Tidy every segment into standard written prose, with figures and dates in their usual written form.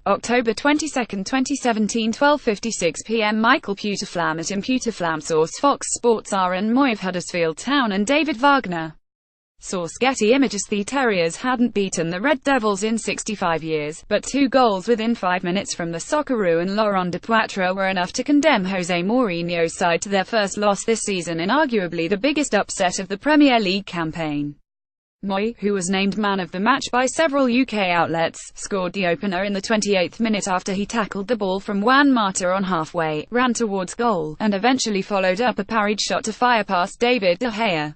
October 22, 2017, 12:56 p.m. Michael Pewterflam at Pewterflam. Source: Fox Sports. Aaron Mooy of Huddersfield Town and David Wagner. Source: Getty Images. The Terriers hadn't beaten the Red Devils in 65 years, but 2 goals within 5 minutes from the Socceroo and Laurent Depoitre were enough to condemn Jose Mourinho's side to their first loss this season in arguably the biggest upset of the Premier League campaign. Mooy, who was named man of the match by several UK outlets, scored the opener in the 28th minute after he tackled the ball from Juan Mata on halfway, ran towards goal, and eventually followed up a parried shot to fire past David De Gea.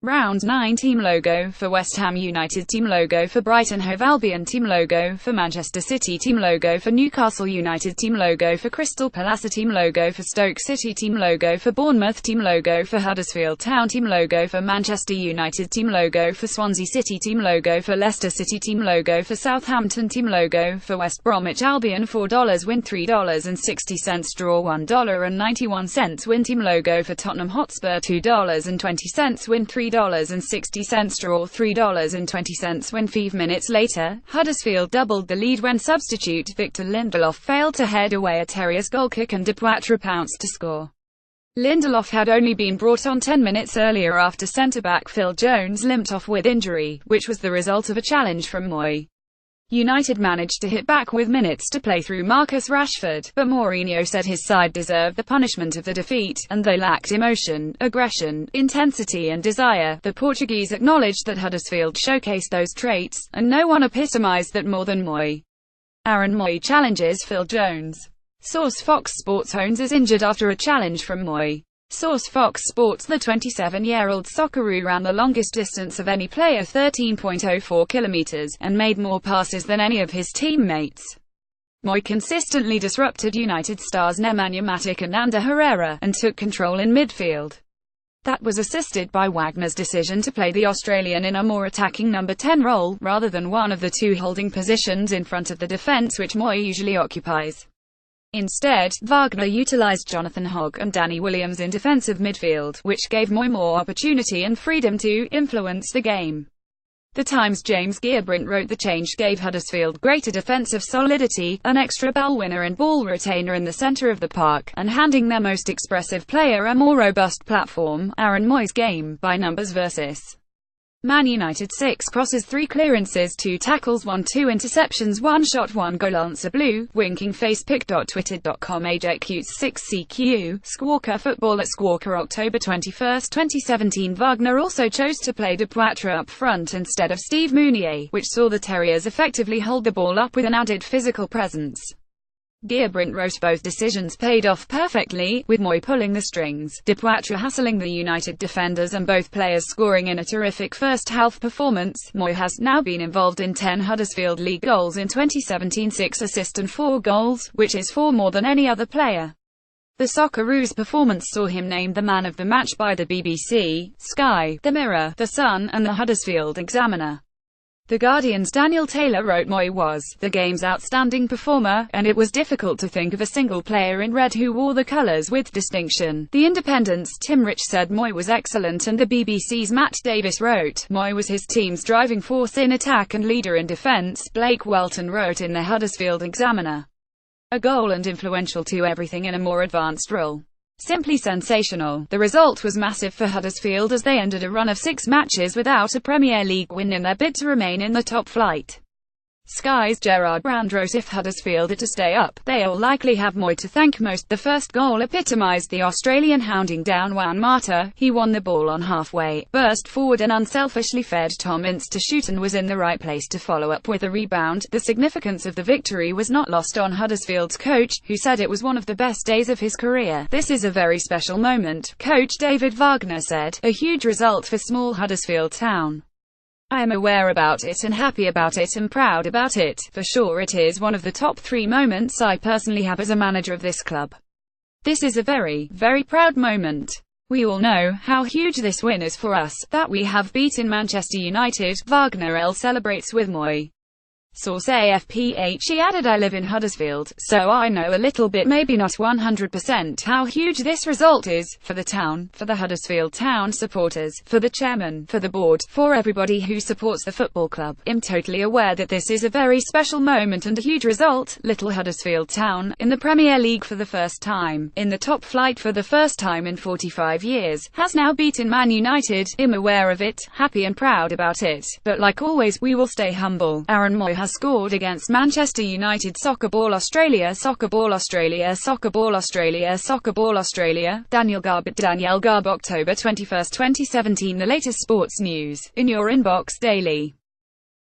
Round 9. Team logo for West Ham United. Team logo for Brighton Hove Albion. Team logo for Manchester City. Team logo for Newcastle United. Team logo for Crystal Palace. Team logo for Stoke City. Team logo for Bournemouth. Team logo for Huddersfield Town. Team logo for Manchester United. Team logo for Swansea City. Team logo for Leicester City. Team logo for Southampton. Team logo for West Bromwich Albion. $4 win, $3.60 draw, $1.91 win. Team logo for Tottenham Hotspur. $2.20 win, $3.60 draw, $3.20 win. 5 minutes later, Huddersfield doubled the lead when substitute Victor Lindelof failed to head away a Terriers goal kick and Depoitre pounced to score. Lindelof had only been brought on 10 minutes earlier after centre-back Phil Jones limped off with injury, which was the result of a challenge from Mooy. United managed to hit back with minutes to play through Marcus Rashford, but Mourinho said his side deserved the punishment of the defeat, and they lacked emotion, aggression, intensity and desire. The Portuguese acknowledged that Huddersfield showcased those traits, and no one epitomised that more than Mooy. Aaron Mooy challenges Phil Jones. Source: Fox Sports. Jones is injured after a challenge from Mooy. Source: Fox Sports. The 27-year-old Socceroo ran the longest distance of any player, 13.04 kilometers, and made more passes than any of his teammates. Mooy consistently disrupted United stars Nemanja Matic and Ander Herrera, and took control in midfield. That was assisted by Wagner's decision to play the Australian in a more attacking number 10 role, rather than one of the 2 holding positions in front of the defence which Mooy usually occupies. Instead, Wagner utilised Jonathan Hogg and Danny Williams in defensive midfield, which gave Mooy more opportunity and freedom to influence the game. The Times' James Gearbrint wrote the change gave Huddersfield greater defensive solidity, an extra ball winner and ball retainer in the centre of the park, and handing their most expressive player a more robust platform. Aaron Mooy's game, by numbers vs. Man United: 6 crosses, 3 clearances, 2 tackles, 1-2 interceptions, 1 shot, 1 goal. Answer: blue. Winking face. Pic.twitter.com AJCute6CQ. Squawker Football at Squawker. October 21, 2017. Wagner also chose to play Depoitre up front instead of Steve Mounier, which saw the Terriers effectively hold the ball up with an added physical presence. Gearbrint wrote both decisions paid off perfectly, with Mooy pulling the strings, Depoitre hassling the United defenders and both players scoring in a terrific first-half performance. Mooy has now been involved in 10 Huddersfield League goals in 2017, 6 assists and 4 goals, which is 4 more than any other player. The Socceroo's performance saw him named the man of the match by the BBC, Sky, The Mirror, The Sun, and the Huddersfield Examiner. The Guardian's Daniel Taylor wrote Mooy was the game's outstanding performer, and it was difficult to think of a single player in red who wore the colours with distinction. The Independent's Tim Rich said Mooy was excellent, and the BBC's Matt Davis wrote, Mooy was his team's driving force in attack and leader in defence. Blake Welton wrote in the Huddersfield Examiner, a goal and influential to everything in a more advanced role. Simply sensational. The result was massive for Huddersfield as they ended a run of 6 matches without a Premier League win in their bid to remain in the top flight. Sky's Gerard Brand wrote, if Huddersfield are to stay up, they'll likely have Mooy to thank most. The first goal epitomised the Australian hounding down Juan Mata. He won the ball on halfway, burst forward and unselfishly fed Tom Ince to shoot and was in the right place to follow up with a rebound. The significance of the victory was not lost on Huddersfield's coach, who said it was one of the best days of his career. This is a very special moment, Coach David Wagner said, a huge result for small Huddersfield Town. I am aware about it and happy about it and proud about it. For sure it is one of the top 3 moments I personally have as a manager of this club. This is a very, very proud moment. We all know how huge this win is for us, that we have beaten Manchester United. Wagner celebrates with Mooy. Source AFPH. She added, I live in Huddersfield, so I know a little bit, maybe not 100%, how huge this result is, for the town, for the Huddersfield Town supporters, for the chairman, for the board, for everybody who supports the football club. I'm totally aware that this is a very special moment and a huge result. Little Huddersfield Town, in the Premier League for the first time, in the top flight for the first time in 45 years, has now beaten Man United. I'm aware of it, happy and proud about it, but like always, we will stay humble. Aaron Mooy has scored against Manchester United. Soccer Ball Australia, Soccer Ball Australia, Soccer Ball Australia, Soccer Ball Australia. Daniel Garb, October 21, 2017. The latest sports news in your inbox daily.